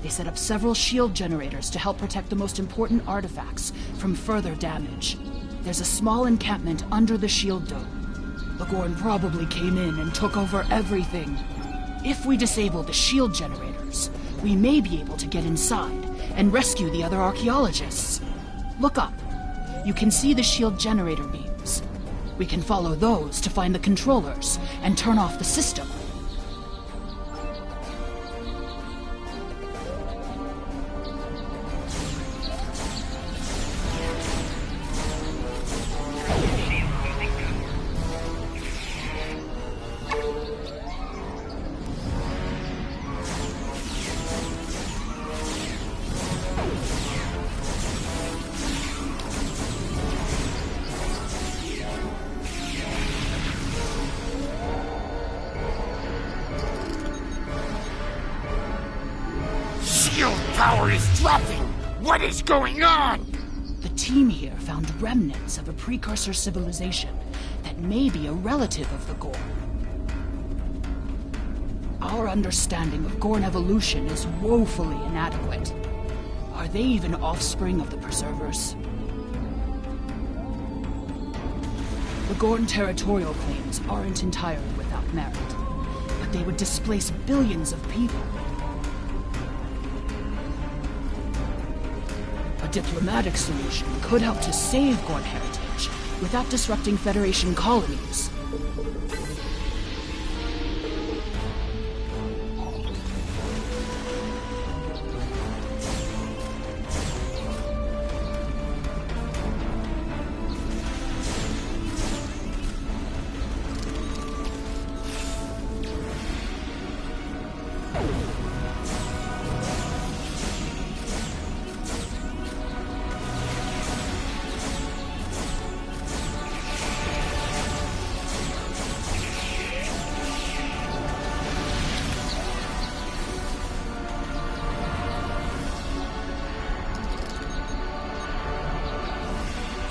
They set up several shield generators to help protect the most important artifacts from further damage. There's a small encampment under the shield dome. The Gorn probably came in and took over everything. If we disable the shield generators, we may be able to get inside and rescue the other archaeologists. Look up. You can see the shield generator beams. We can follow those to find the controllers and turn off the system. Power is dropping! What is going on? The team here found remnants of a precursor civilization that may be a relative of the Gorn. Our understanding of Gorn evolution is woefully inadequate. Are they even offspring of the Preservers? The Gorn territorial claims aren't entirely without merit, but they would displace billions of people. A diplomatic solution could help to save Gorn heritage without disrupting Federation colonies.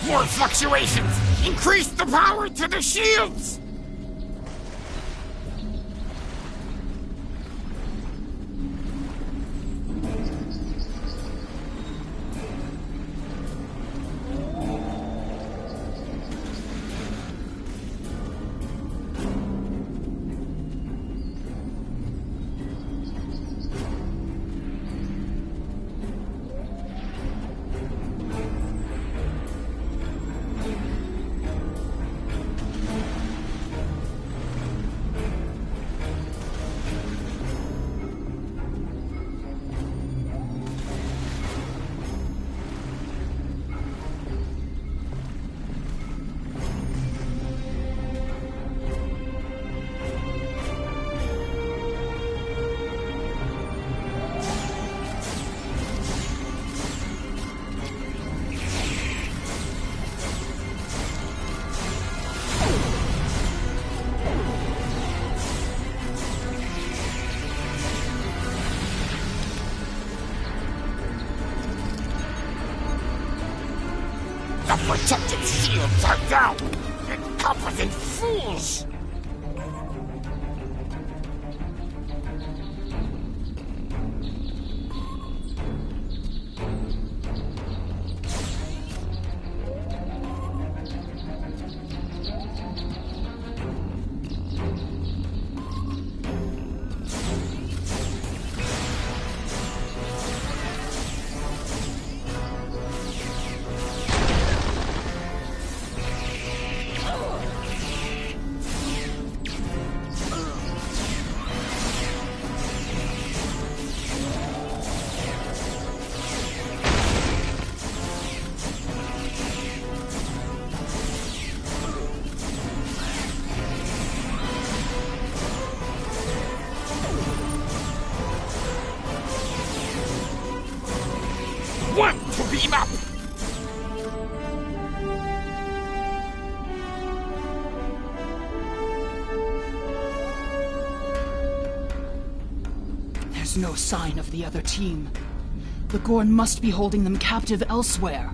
More fluctuations! Increase the power to the shields! The protective shields are down! Incompetent fools! One to beam up! There's no sign of the other team. The Gorn must be holding them captive elsewhere.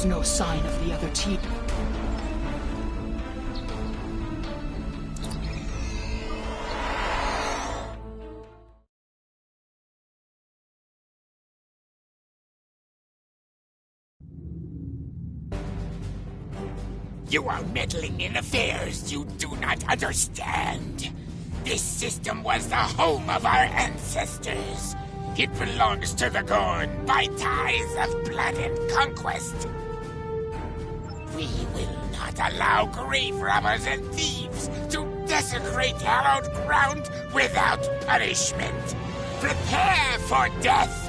There's no sign of the other team. You are meddling in affairs you do not understand. This system was the home of our ancestors. It belongs to the Gorn by ties of blood and conquest. We will not allow grave robbers and thieves to desecrate hallowed ground without punishment. Prepare for death!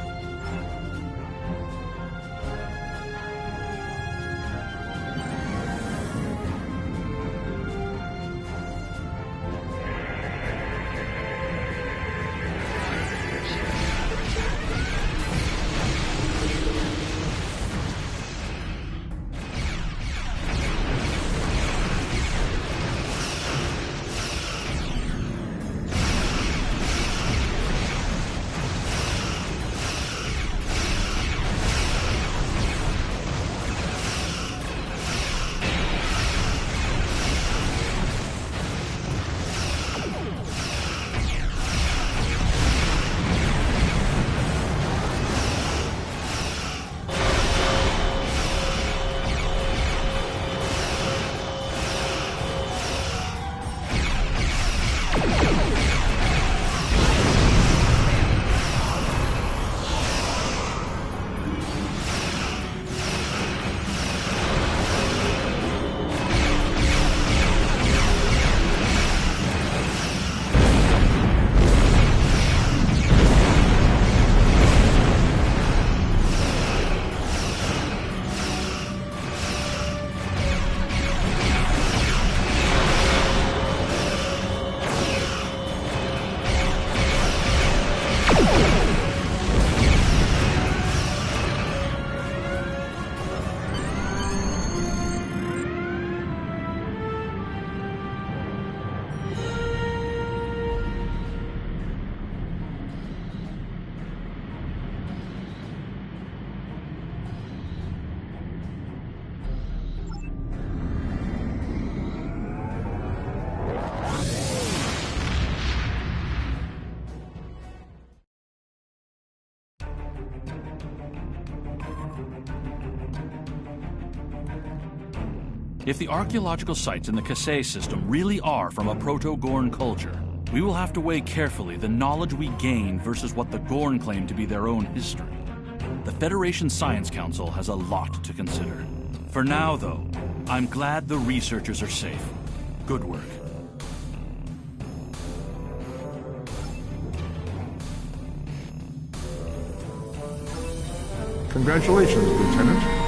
If the archaeological sites in the Kasei system really are from a Proto-Gorn culture, we will have to weigh carefully the knowledge we gain versus what the Gorn claim to be their own history. The Federation Science Council has a lot to consider. For now, though, I'm glad the researchers are safe. Good work. Congratulations, Lieutenant.